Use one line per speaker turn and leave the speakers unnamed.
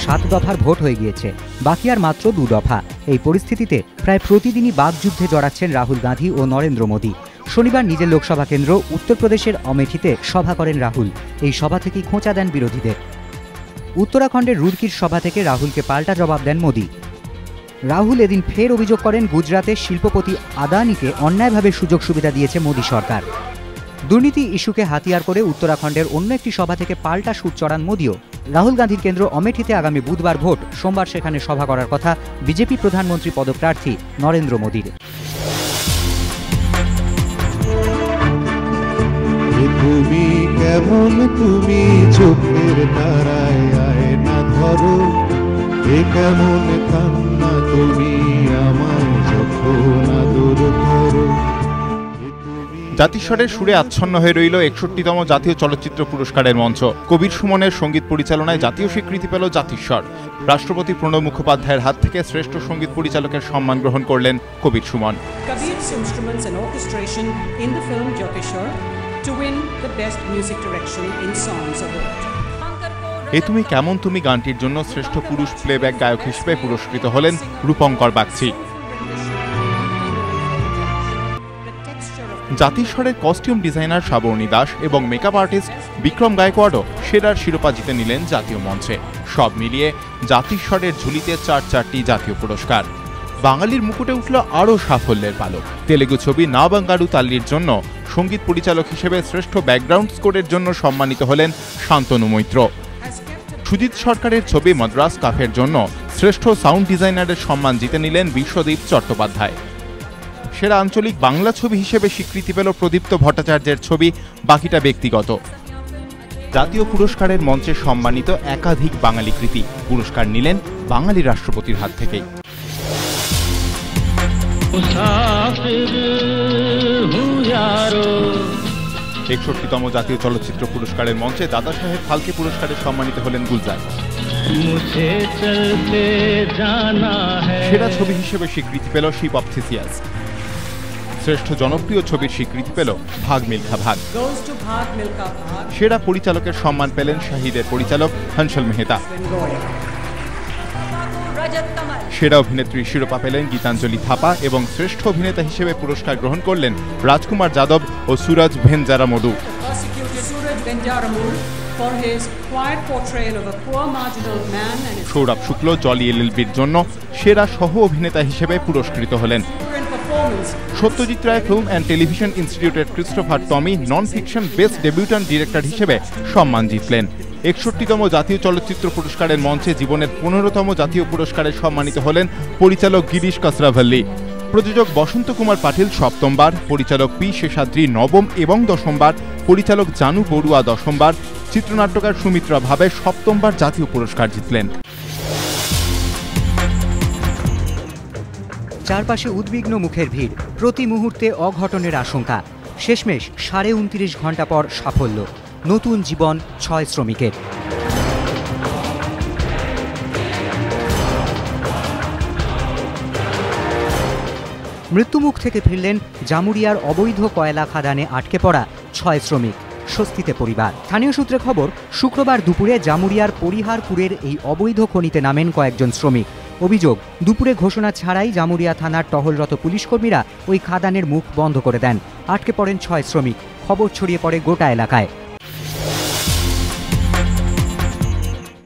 7 দফার ভোট হয়ে গিয়েছে, বাকি আর মাত্র 2 দফা। এই পরিস্থিতিতে প্রায় প্রতিদিনই বাকযুদ্ধে জড়াচ্ছেন রাহুল গান্ধী ও নরেন্দ্র মোদী। শনিবার নিজের লোকসভা কেন্দ্র উত্তরপ্রদেশের অমেঠিতে সভা করেন রাহুল। এই সভা থেকেই খোঁচা দেন বিরোধীদের। উত্তরাখণ্ডের রুরকির সভা থেকে রাহুলকে পাল্টা জবাব দেন মোদী। রাহুল এদিন ফের অভিযোগ করেন গুজরাতের শিল্পপতি আদানিকে অন্যায়ভাবে সুযোগ সুবিধা দিয়েছে মোদী সরকার। দুর্নীতি ইস্যুকে হাতিয়ার করে উত্তরাখণ্ডের অন্য একটি সভা থেকে পাল্টা সুর চড়ান মোদীও। রাহুল গান্ধীর কেন্দ্র অমেঠিতে আগামী বুধবার ভোট, সোমবার সেখানে সভা করার কথা বিজেপি প্রধানমন্ত্রী পদপ্রার্থী নরেন্দ্র মোদীর।
তুমি কেমন, তুমি চোখের তারায় আয়না ধরো, এ কেমন কান্না তুমি আমায় যখন আদর করো।
জাতিস্বরের সুরে আচ্ছন্ন হয়ে রইল 61তম জাতীয় চলচ্চিত্র পুরস্কারের মঞ্চ। কবির সুমনের সঙ্গীত পরিচালনায় জাতীয় স্বীকৃতি পেল জাতিস্বর। রাষ্ট্রপতি প্রণব মুখোপাধ্যায়ের হাত থেকে শ্রেষ্ঠ সঙ্গীত পরিচালকের সম্মান গ্রহণ করলেন কবির সুমন। এ তুমি কেমন তুমি গানটির জন্য শ্রেষ্ঠ পুরুষ প্লেব্যাক গায়ক হিসেবে পুরস্কৃত হলেন রূপঙ্কর বাগচি। জাতিস্বরের কস্টিউম ডিজাইনার সাবর্ণী দাস এবং মেকআপ আর্টিস্ট বিক্রম গায়কোয়াড়ও সেরার শিরোপা জিতে নিলেন জাতীয় মঞ্চে। সব মিলিয়ে জাতিস্বরের ঝুলিতে 4টি জাতীয় পুরস্কার। বাঙালির মুকুটে উঠল আরও সাফল্যের পালক। তেলেগু ছবি না বাঙ্গারু তাল্লির জন্য সঙ্গীত পরিচালক হিসেবে শ্রেষ্ঠ ব্যাকগ্রাউন্ড স্কোরের জন্য সম্মানিত হলেন শান্তনু মৈত্র। সুজিত সরকারের ছবি মাদ্রাস কাফের জন্য শ্রেষ্ঠ সাউন্ড ডিজাইনারের সম্মান জিতে নিলেন বিশ্বদীপ চট্টোপাধ্যায়। সেরা আঞ্চলিক বাংলা ছবি হিসেবে স্বীকৃতি পেল প্রদীপ্ত ভট্টাচার্যের ছবি বাকিটা ব্যক্তিগত। জাতীয় পুরস্কারের মঞ্চে সম্মানিত একাধিক বাঙালি কৃতি। পুরস্কার নিলেন বাঙালি রাষ্ট্রপতির হাত থেকেই। 61তম জাতীয় চলচ্চিত্র পুরস্কারের মঞ্চে দাদা সাহেব ফালকে পুরস্কারে সম্মানিত হলেন গুলজার। সেরা ছবি হিসেবে স্বীকৃতি পেল শিপ অফ থিসিয়াস। শ্রেষ্ঠ জনপ্রিয় ছবির স্বীকৃতি পেল ভাগ মিল্খা ভাগ। সেরা পরিচালকের সম্মান পেলেন শাহিদের পরিচালক হংসল মেহতা। সেরা অভিনেত্রীর শিরোপা পেলেন গীতাঞ্জলি থাপা এবং শ্রেষ্ঠ অভিনেতা হিসেবে পুরস্কার গ্রহণ করলেন রাজকুমার যাদব ও সুরজ ভেনজারামোডু। সৌরভ শুক্ল জলি এলএলবির জন্য সেরা সহ অভিনেতা হিসেবে পুরস্কৃত হলেন। Satyajit Ray film and television ইনস্টিটিউটের ক্রিস্টোফার টমি নন ফিকশন বেস্ট ডেবিউটান্ট ডিরেক্টর হিসেবে সম্মান জিতলেন। 61তম জাতীয় চলচ্চিত্র পুরস্কারের মঞ্চে জীবনের 15তম জাতীয় পুরস্কারে সম্মানিত হলেন পরিচালক গিরিশ কাসরাভাল্লি। প্রযোজক বসন্ত কুমার পাটিল 7মবার, পরিচালক পি শেষাদ্রি 9ম এবং 10মবার, পরিচালক জানু বড়ুয়া 10মবার, চিত্রনাট্যকার সুমিত্রা ভাবে 7মবার জাতীয় পুরস্কার জিতলেন।
চারপাশে উদ্বিগ্ন মুখের ভিড়, প্রতি মুহূর্তে অঘটনের আশঙ্কা। শেষমেশ 29.5 ঘন্টা পর সাফল্য, নতুন জীবন 6 শ্রমিকের। মৃত্যুমুখ থেকে ফিরলেন জামুরিয়ার অবৈধ কয়লা খাদানে আটকে পড়া 6 শ্রমিক। স্বস্তিতে পরিবার। স্থানীয় সূত্রে খবর, শুক্রবার দুপুরে জামুরিয়ার পরিহারপুরের এই অবৈধ খনিতে নামেন কয়েকজন শ্রমিক। অভিযোগ, দুপুরে ঘোষণা ছাড়াই জামুরিয়া থানার টহলরত পুলিশকর্মীরা ওই খাদানের মুখ বন্ধ করে দেন। আটকে পড়েন 6 শ্রমিক। খবর ছড়িয়ে পড়ে গোটা এলাকায়।